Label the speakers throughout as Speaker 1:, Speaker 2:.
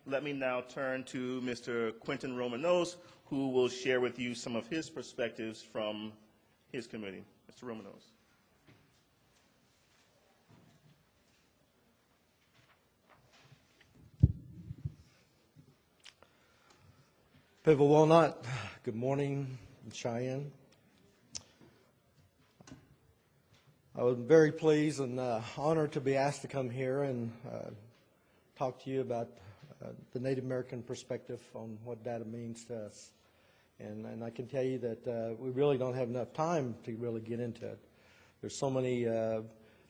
Speaker 1: let me now turn to Mr. Quinton Roman Nose, who will share with you some of his perspectives from his committee. Mr. Roman Nose.
Speaker 2: People will not. Good morning, Cheyenne. I was very pleased and honored to be asked to come here and talk to you about the Native American perspective on what data means to us. And I can tell you that we really don't have enough time to really get into it. There's so many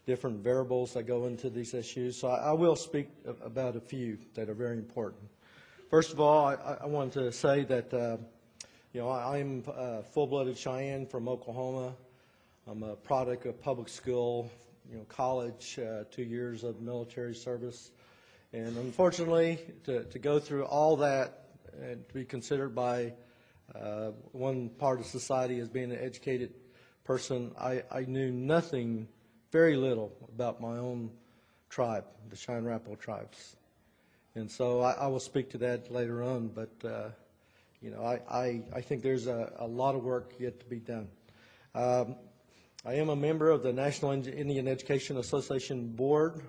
Speaker 2: different variables that go into these issues, so I will speak about a few that are very important. First of all, I want to say that I'm full-blooded Cheyenne from Oklahoma. I'm a product of public school, college, 2 years of military service, and unfortunately, to go through all that and to be considered by one part of society as being an educated person, I knew nothing, very little about my own tribe, the Cheyenne Arapaho tribes. And so I will speak to that later on, but I think there's a lot of work yet to be done. I am a member of the National Indian Education Association Board.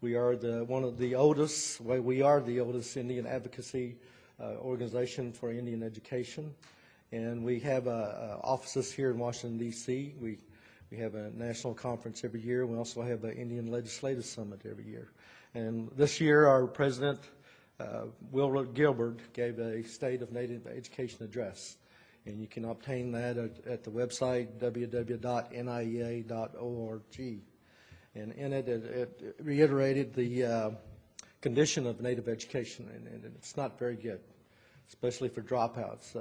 Speaker 2: We are one of the oldest, we are the oldest Indian advocacy organization for Indian education. And we have offices here in Washington, D.C. We have a national conference every year. We also have an Indian Legislative Summit every year. And this year, our president, Will Gilbert, gave a State of Native Education address. And you can obtain that at the website www.niea.org. And in it, it reiterated the condition of Native education, and it's not very good, especially for dropouts.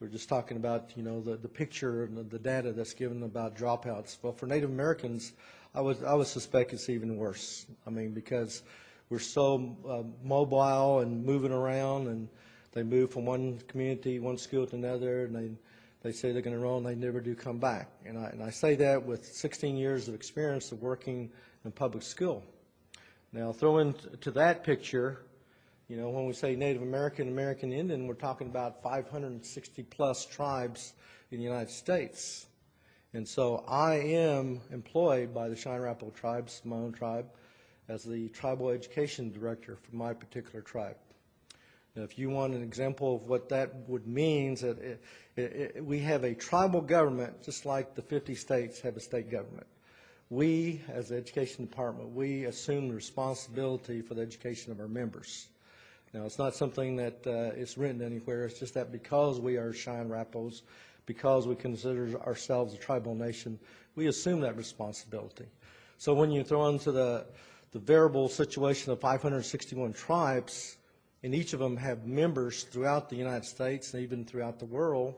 Speaker 2: We're just talking about, the picture and the data that's given about dropouts. Well, for Native Americans, I would suspect it's even worse. I mean, because we're so mobile and moving around, and they move from one community, one school to another, and they say they're going to enroll, and they never do come back. And I say that with 16 years of experience of working in public school. Now, throw into that picture, when we say Native American, American Indian, we're talking about 560 plus tribes in the United States. And so I am employed by the Cheyenne Arapaho tribes, my own tribe, as the tribal education director for my particular tribe. Now, if you want an example of what that would mean, that we have a tribal government just like the 50 states have a state government. We, as the education department, we assume the responsibility for the education of our members. Now, it's not something that is written anywhere. It's just that because we are Cheyenne Arapahos, because we consider ourselves a tribal nation, we assume that responsibility. So when you throw into the variable situation of 561 tribes, and each of them have members throughout the United States and even throughout the world,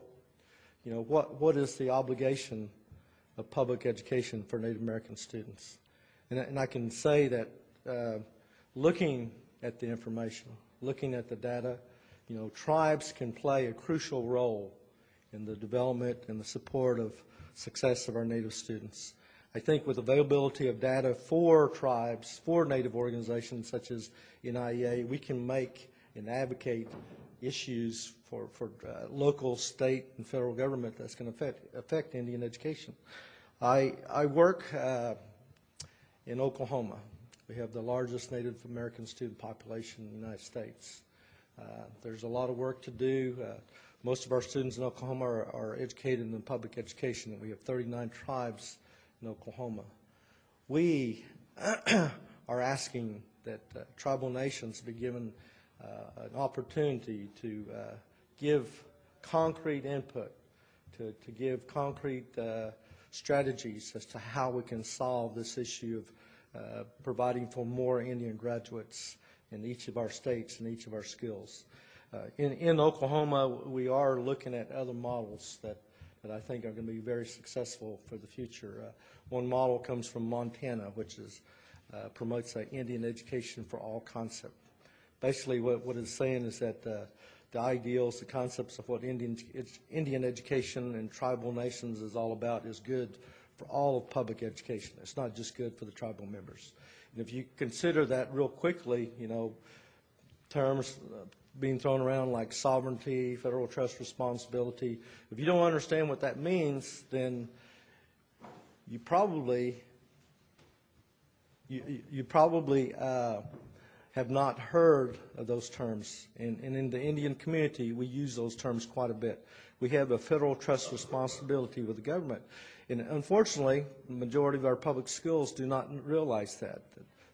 Speaker 2: what is the obligation of public education for Native American students? And I can say that looking at the information, looking at the data, tribes can play a crucial role in the development and the support of success of our Native students. I think with availability of data for tribes, for Native organizations such as NIEA, we can make and advocate issues for local, state, and federal government that's going to affect Indian education. I work in Oklahoma. We have the largest Native American student population in the United States. There's a lot of work to do. Most of our students in Oklahoma are educated in public education. We have 39 tribes in Oklahoma. We are asking that tribal nations be given an opportunity to give concrete input, to give concrete strategies as to how we can solve this issue of providing for more Indian graduates in each of our states and each of our schools. In Oklahoma, we are looking at other models that I think are going to be very successful for the future. One model comes from Montana, which promotes an Indian education for all concept. Basically, what it's saying is that the ideals, the concepts of what Indian education and tribal nations is all about is good for all of public education. It's not just good for the tribal members. And if you consider that real quickly, terms being thrown around like sovereignty, federal trust responsibility. If you don't understand what that means, then you probably have not heard of those terms. And in the Indian community, we use those terms quite a bit. We have a federal trust responsibility with the government. And unfortunately, the majority of our public schools do not realize that.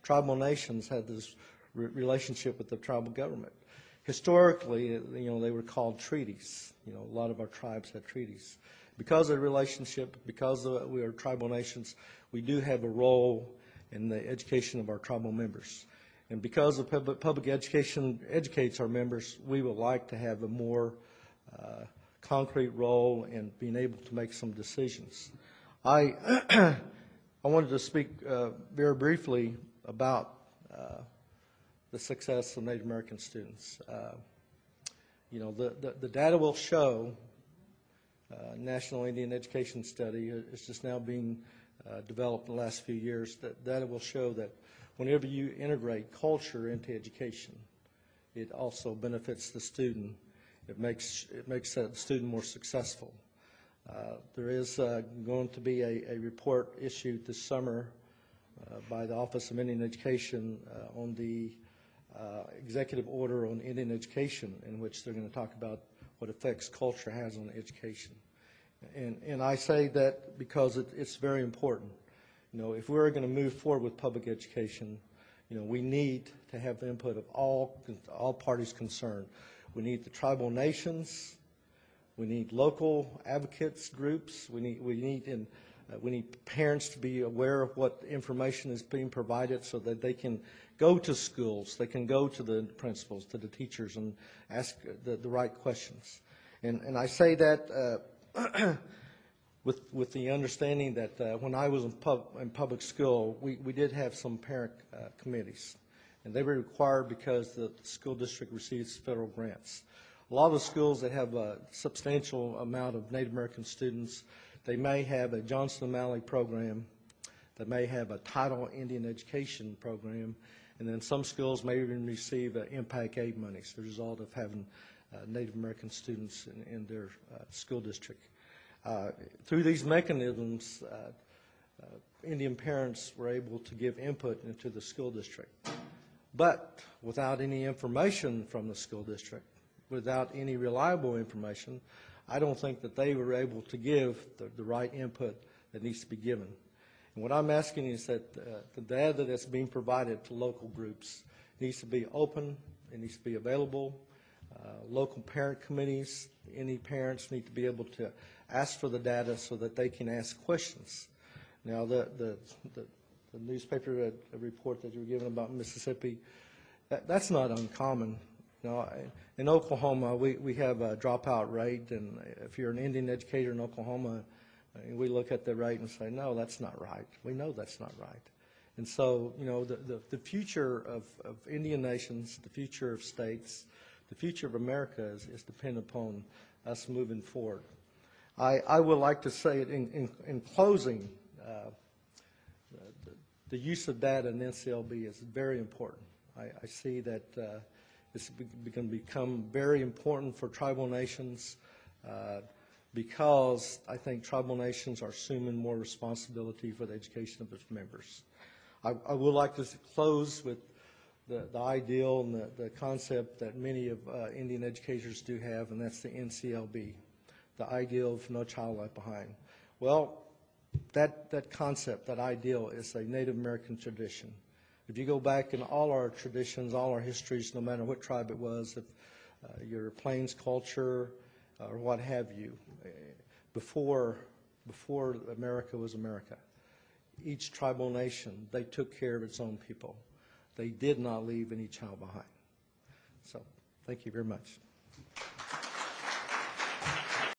Speaker 2: Tribal nations had this relationship with the tribal government. Historically, they were called treaties. A lot of our tribes had treaties. Because of the relationship, because we are tribal nations, we do have a role in the education of our tribal members. And because of public education educates our members, we would like to have a more concrete role in being able to make some decisions. I wanted to speak very briefly about the success of Native American students. The data will show, National Indian Education Study is just now being developed in the last few years, that data will show that whenever you integrate culture into education, it also benefits the student. It makes the student more successful. There is going to be a report issued this summer by the Office of Indian Education on the executive order on Indian education, in which they're going to talk about what effects culture has on education. And I say that because it's very important. If we're going to move forward with public education, we need to have the input of all parties concerned. We need the tribal nations. We need local advocates groups. We need parents to be aware of what information is being provided so that they can go to schools, they can go to the principals, to the teachers, and ask the right questions. And I say that with the understanding that when I was in public school, we did have some parent committees, and they were required because the school district receives federal grants. A lot of the schools that have a substantial amount of Native American students, they may have a Johnson O'Malley program, they may have a Title Indian Education program, and then some schools may even receive impact aid monies, the result of having Native American students in their school district. Through these mechanisms, Indian parents were able to give input into the school district. But without any information from the school district, without any reliable information, I don't think that they were able to give the right input that needs to be given. And what I'm asking is that the data that's being provided to local groups needs to be open, it needs to be available. Local parent committees, any parents need to be able to ask for the data so that they can ask questions. Now, the newspaper report that you were given about Mississippi, that's not uncommon. In Oklahoma, we have a dropout rate, and if you're an Indian educator in Oklahoma, we look at the rate and say, no, that's not right. We know that's not right. And so, the future of Indian nations, the future of states, the future of America is dependent upon us moving forward. I would like to say it in closing, the use of data in NCLB is very important. I see that it's going to become very important for tribal nations because I think tribal nations are assuming more responsibility for the education of its members. I would like to close with the ideal and the concept that many of Indian educators do have, and that's the NCLB, the ideal of no child left behind. Well, that concept, that ideal, is a Native American tradition. If you go back in all our traditions, all our histories, no matter what tribe it was, if your Plains culture or what have you, before America was America, each tribal nation, they took care of its own people. They did not leave any child behind. So, thank you very much.